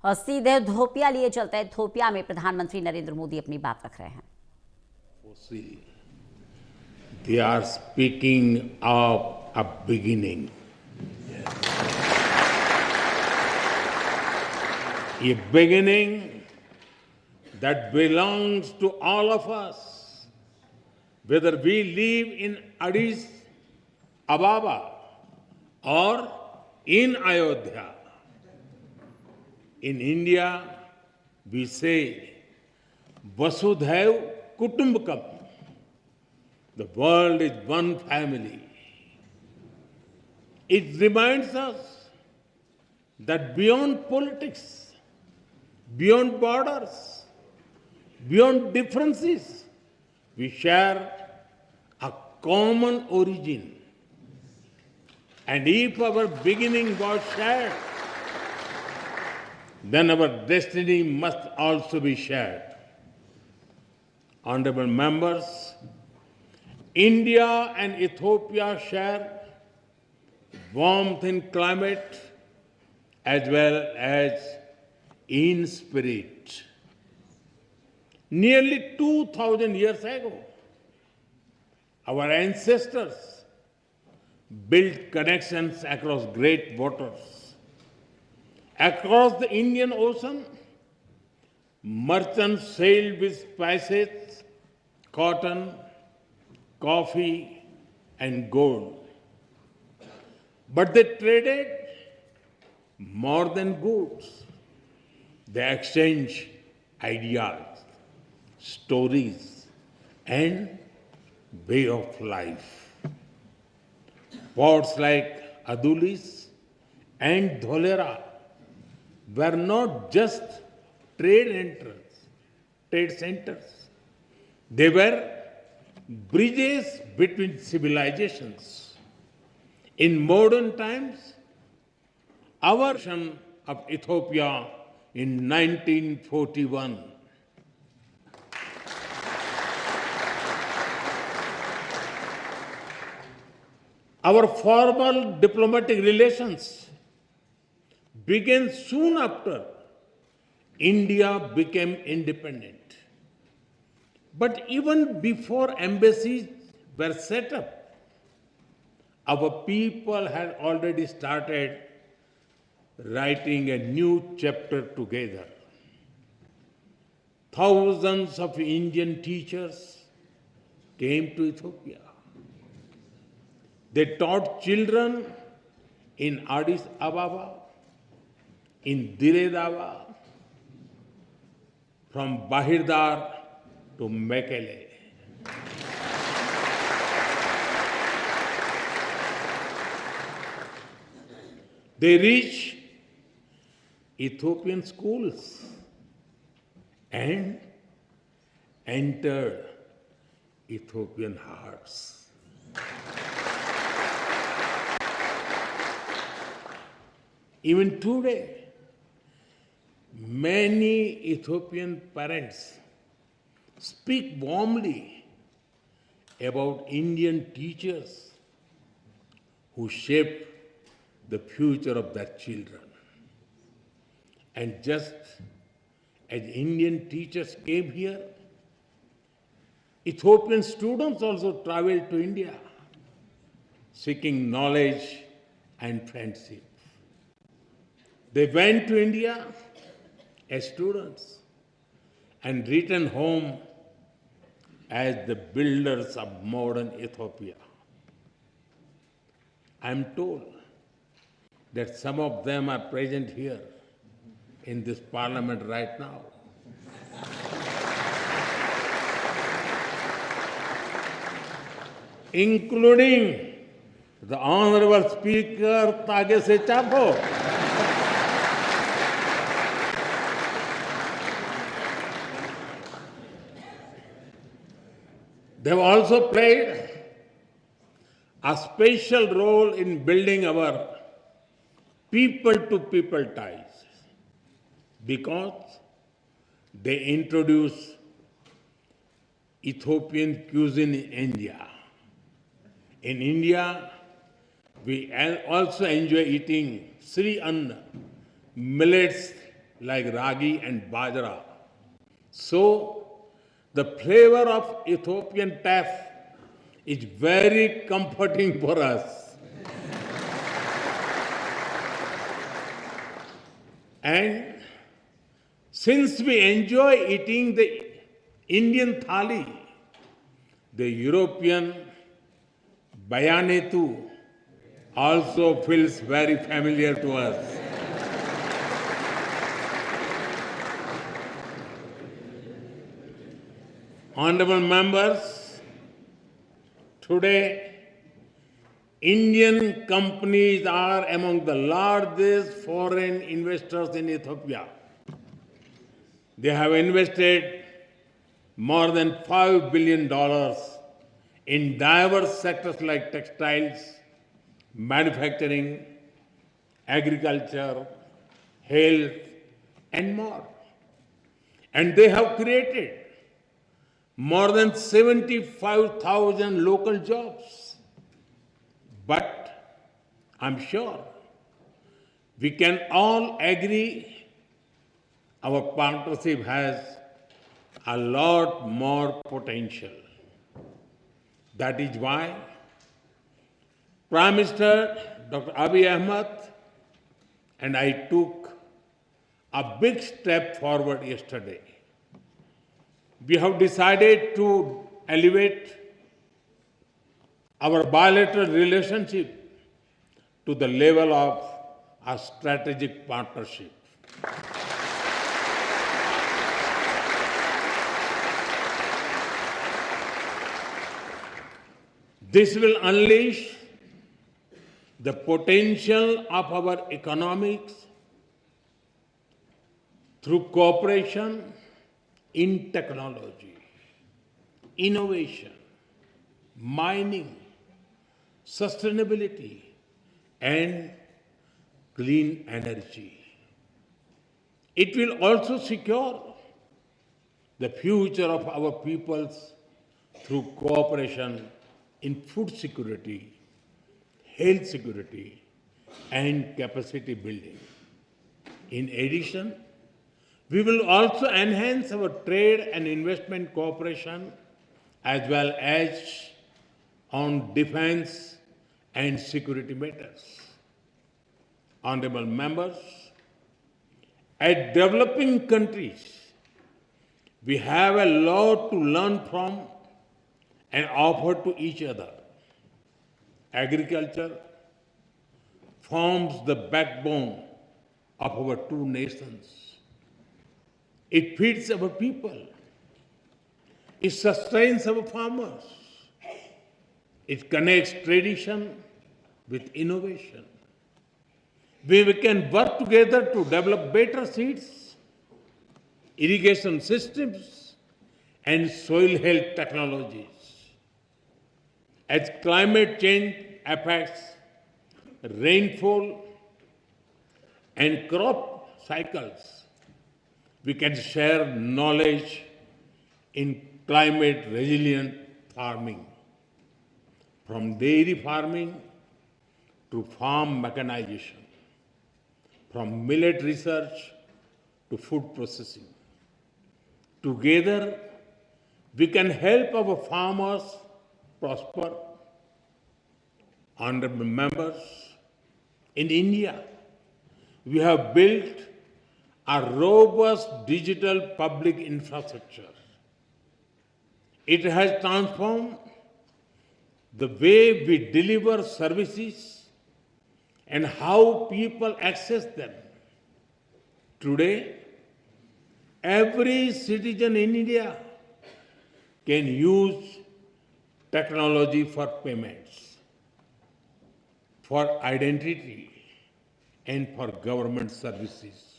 और सीधे धोपिया लिए चलते हैं। धोपिया में प्रधानमंत्री नरेंद्र मोदी अपनी बात रख रहे हैं। They are speaking of a beginning. A beginning that belongs to all of us, whether we live in Addis Ababa or in Ayodhya. In India, we say, Vasudhaiv Kutumbakam. The world is one family. It reminds us that beyond politics, beyond borders, beyond differences, we share a common origin. And if our beginning was shared, then our destiny must also be shared. Honorable members, India and Ethiopia share warmth in climate as well as in spirit. Nearly 2,000 years ago, our ancestors built connections across great waters. Across the Indian Ocean, merchants sailed with spices, cotton, coffee, and gold. But they traded more than goods. They exchanged ideas, stories, and way of life. Ports like Adulis and Dholera were not just trade centers. They were bridges between civilizations. In modern times, our nation of Ethiopia in 1941. Our formal diplomatic relations began soon after India became independent. But even before embassies were set up, our people had already started writing a new chapter together. Thousands of Indian teachers came to Ethiopia. They taught children in Addis Ababa, in Dire, from Bahirdar to Mekele. They reached Ethiopian schools and entered Ethiopian hearts. Even today, many Ethiopian parents speak warmly about Indian teachers who shaped the future of their children. And just as Indian teachers came here, Ethiopian students also traveled to India, seeking knowledge and friendship. They went to India as students and returned home as the builders of modern Ethiopia. I am told that some of them are present here in this parliament right now. Including the Honorable Speaker Tagese Chapo. They have also played a special role in building our people-to-people ties because they introduced Ethiopian cuisine in India. In India, we also enjoy eating Sri Anna, millets like ragi and bajra. So, the flavor of Ethiopian taf is very comforting for us. And since we enjoy eating the Indian thali, the European bayanetu also feels very familiar to us. Honorable members, today Indian companies are among the largest foreign investors in Ethiopia. They have invested more than $5 billion in diverse sectors like textiles, manufacturing, agriculture, health, and more. And they have created more than 75,000 local jobs. But I'm sure we can all agree our partnership has a lot more potential. That is why Prime Minister Dr. Abiy Ahmed and I took a big step forward yesterday. We have decided to elevate our bilateral relationship to the level of a strategic partnership. This will unleash the potential of our economics through cooperation in technology, innovation, mining, sustainability, and clean energy. It will also secure the future of our peoples through cooperation in food security, health security, and capacity building. In addition, we will also enhance our trade and investment cooperation as well as on defense and security matters. Honorable members, as developing countries, we have a lot to learn from and offer to each other. Agriculture forms the backbone of our two nations. It feeds our people. It sustains our farmers. It connects tradition with innovation. We can work together to develop better seeds, irrigation systems, and soil health technologies. As climate change affects rainfall and crop cycles, we can share knowledge in climate resilient farming, from dairy farming to farm mechanization, from millet research to food processing. Together, we can help our farmers prosper. Honorable members, in India, we have built a robust digital public infrastructure. It has transformed the way we deliver services and how people access them. Today, every citizen in India can use technology for payments, for identity, and for government services.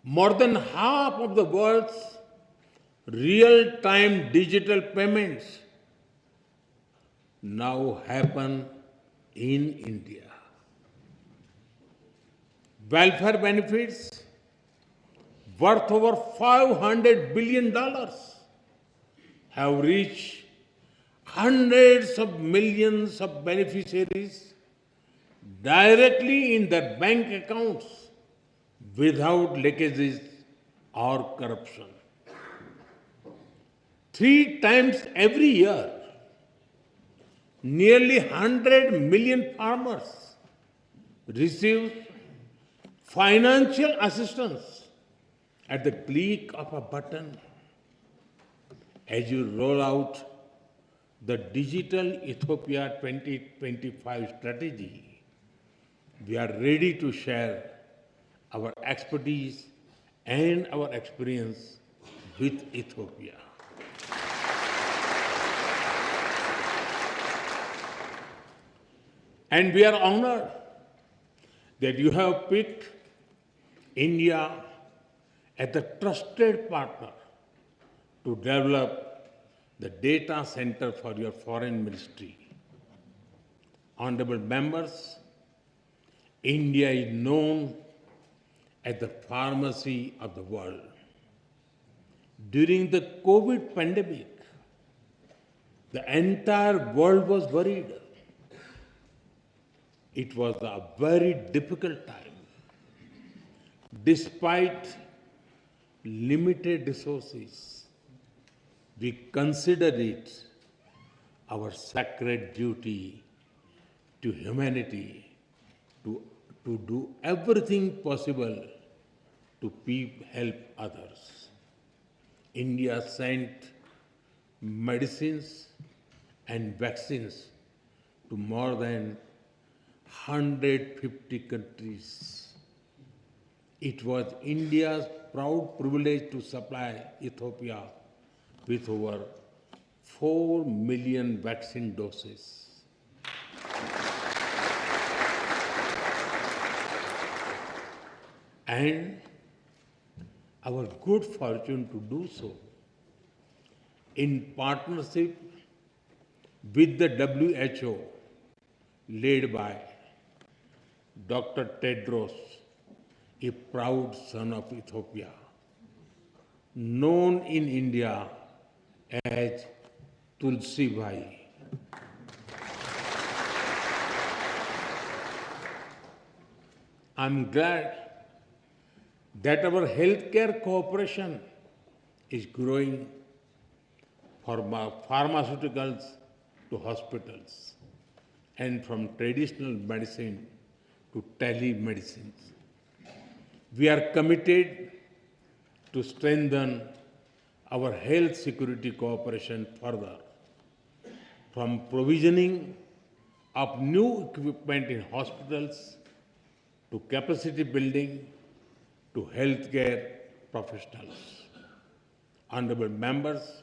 More than half of the world's real-time digital payments now happen in India. Welfare benefits worth over $500 billion have reached hundreds of millions of beneficiaries directly in their bank accounts without leakages or corruption. 3 times every year, nearly 100 million farmers receive financial assistance at the click of a button. As you roll out the Digital Ethiopia 2025 strategy, we are ready to share our expertise and our experience with Ethiopia. And we are honored that you have picked India as a trusted partner to develop the data center for your foreign ministry. Honorable members, India is known as the pharmacy of the world. During the COVID pandemic, the entire world was worried. It was a very difficult time. Despite limited resources, we consider it our sacred duty to humanity to do everything possible to help others. India sent medicines and vaccines to more than 150 countries. It was India's proud privilege to supply Ethiopia with over 4 million vaccine doses. And our good fortune to do so in partnership with the WHO, led by Dr. Tedros, a proud son of Ethiopia, known in India as Tulsi Bhai. I'm glad that our healthcare cooperation is growing from pharmaceuticals to hospitals and from traditional medicine to telemedicine. We are committed to strengthen our health security cooperation further, from provisioning of new equipment in hospitals to capacity building to healthcare professionals. Honorable members,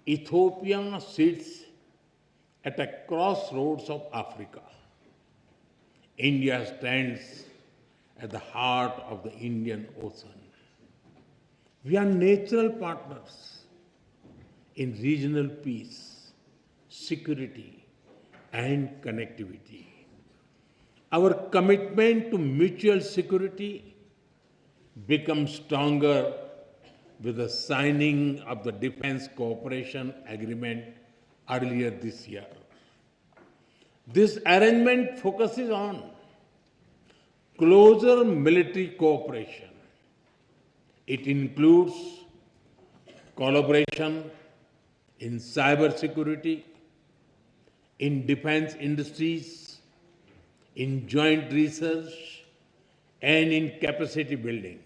Ethiopia sits at a crossroads of Africa. India stands at the heart of the Indian Ocean. We are natural partners in regional peace, security, and connectivity. Our commitment to mutual security becomes stronger with the signing of the Defense Cooperation Agreement earlier this year. This arrangement focuses on closer military cooperation. It includes collaboration in cybersecurity, in defense industries, in joint research, and in capacity building.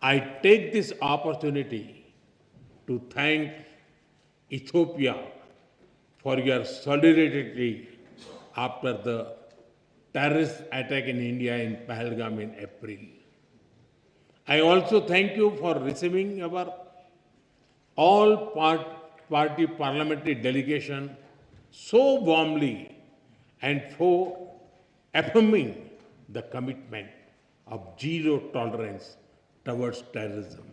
I take this opportunity to thank Ethiopia for your solidarity after the terrorist attack in India in Pahalgam in April. I also thank you for receiving our all-party parliamentary delegation so warmly and for affirming the commitment of zero tolerance towards terrorism.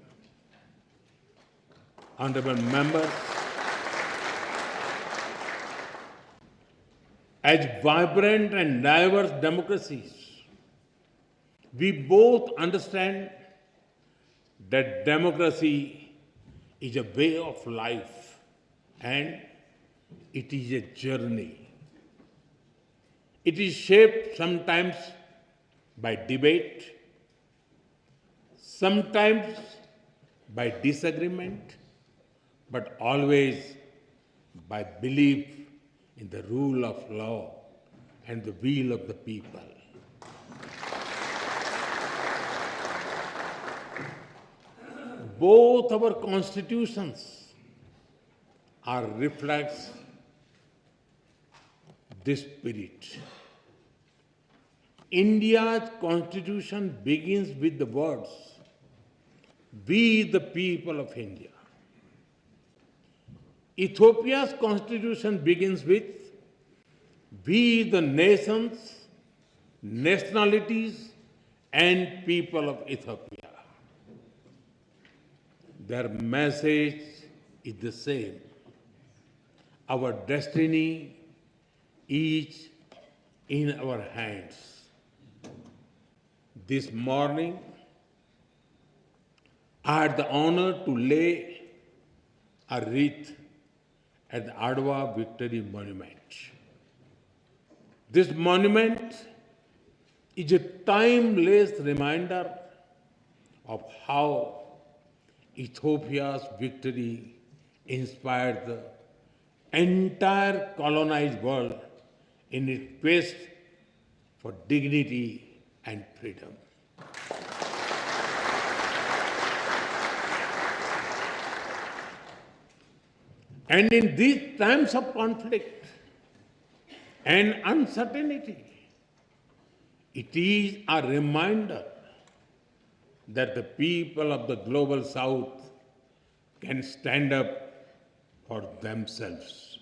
Honorable members, as vibrant and diverse democracies, we both understand that democracy is a way of life and it is a journey. It is shaped sometimes by debate, sometimes by disagreement, but always by belief in the rule of law and the will of the people. Both our constitutions are reflects this spirit. India's constitution begins with the words, "We the people of India." Ethiopia's constitution begins with, "We the nations, nationalities, and people of Ethiopia." Their message is the same. Our destiny is in our hands. This morning, I had the honor to lay a wreath at the Adwa Victory Monument. This monument is a timeless reminder of how Ethiopia's victory inspired the entire colonized world in its quest for dignity and freedom. And in these times of conflict and uncertainty, it is a reminder that the people of the global south can stand up for themselves.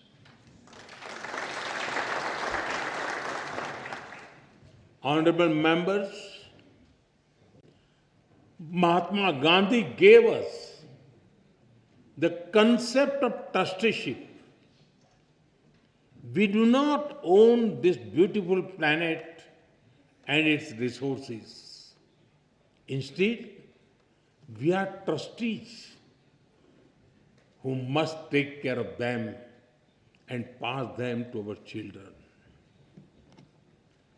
Honorable members, Mahatma Gandhi gave us the concept of trusteeship. We do not own this beautiful planet and its resources. Instead, we are trustees who must take care of them and pass them to our children.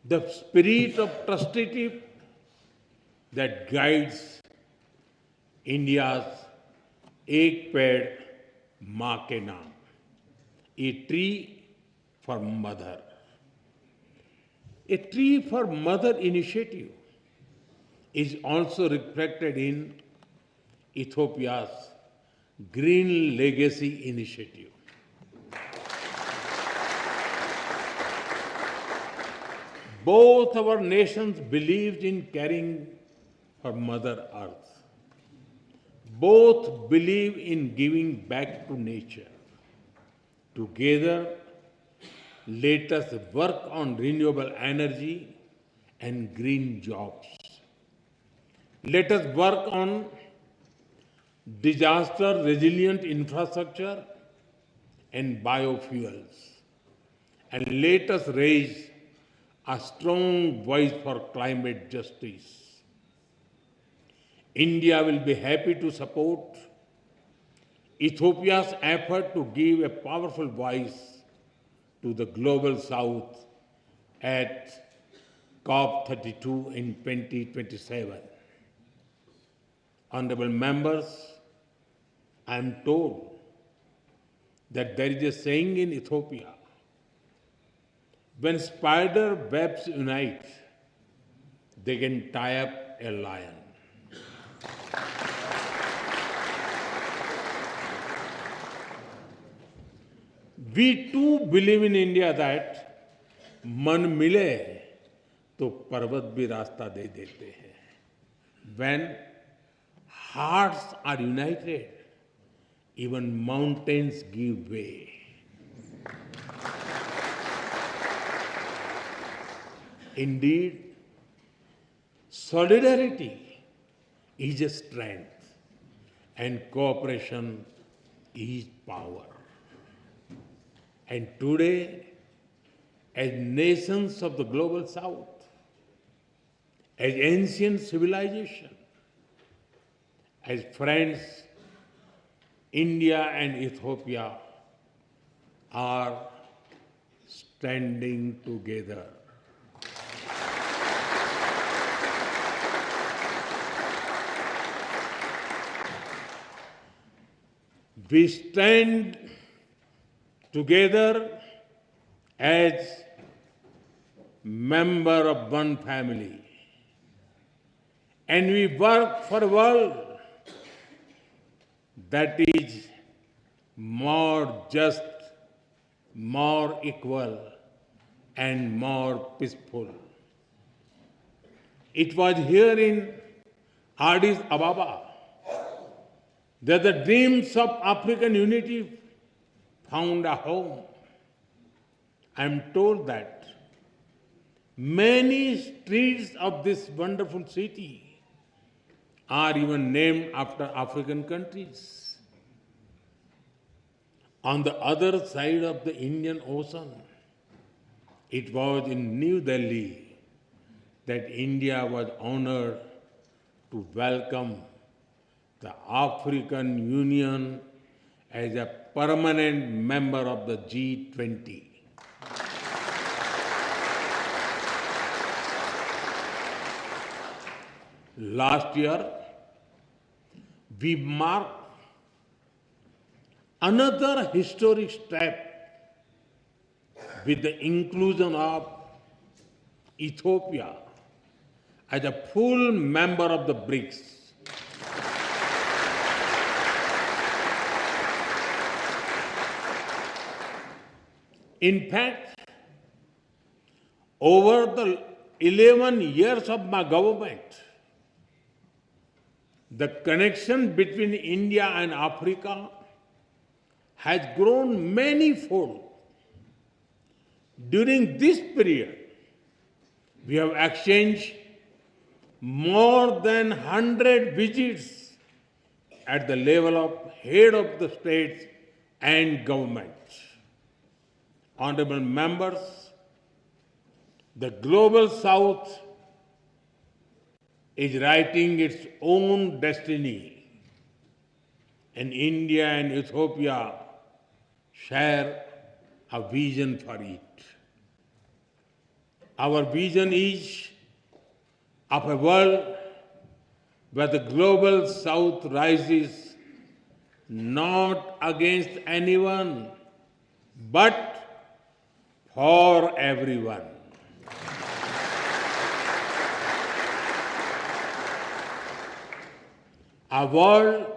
The spirit of trusteeship that guides India's Ek Ped Maa Ke Naam, a tree for mother. A tree for mother initiative is also reflected in Ethiopia's Green Legacy Initiative. Both our nations believed in caring for Mother Earth. Both believe in giving back to nature. Together, let us work on renewable energy and green jobs. Let us work on disaster resilient infrastructure and biofuels. And let us raise a strong voice for climate justice. India will be happy to support Ethiopia's effort to give a powerful voice to the global south at COP32 in 2027. Honorable members, I am told that there is a saying in Ethiopia, when spider webs unite, they can tie up a lion. We too believe in India that मन मिले तो पर्वत भी रास्ता दे देते हैं. When hearts are united, even mountains give way. Indeed, solidarity is a strength and cooperation is power. And today, as nations of the global south, as ancient civilization, as friends, India and Ethiopia are standing together. We stand together as member of one family, and we work for a world that is more just, more equal, and more peaceful. It was here in Addis Ababa that the dreams of African unity found a home. I am told that many streets of this wonderful city are even named after African countries. On the other side of the Indian Ocean, it was in New Delhi that India was honored to welcome the African Union as a permanent member of the G20. Last year, we marked another historic step with the inclusion of Ethiopia as a full member of the BRICS. In fact, over the 11 years of my government, the connection between India and Africa has grown many-fold. During this period, we have exchanged more than 100 visits at the level of head of the states and governments. Honorable members, the global south is writing its own destiny, and India and Ethiopia share a vision for it. Our vision is of a world where the global south rises not against anyone, but for everyone. A world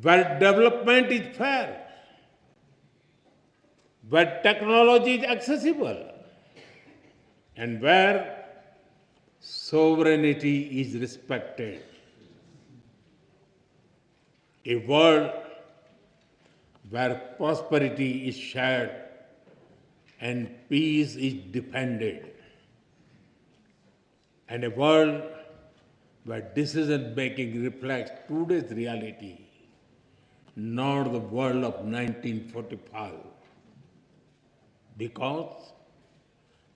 where development is fair, where technology is accessible, and where sovereignty is respected. A world where prosperity is shared and peace is defended. And a world where decision making reflects today's reality, not the world of 1945. Because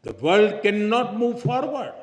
the world cannot move forward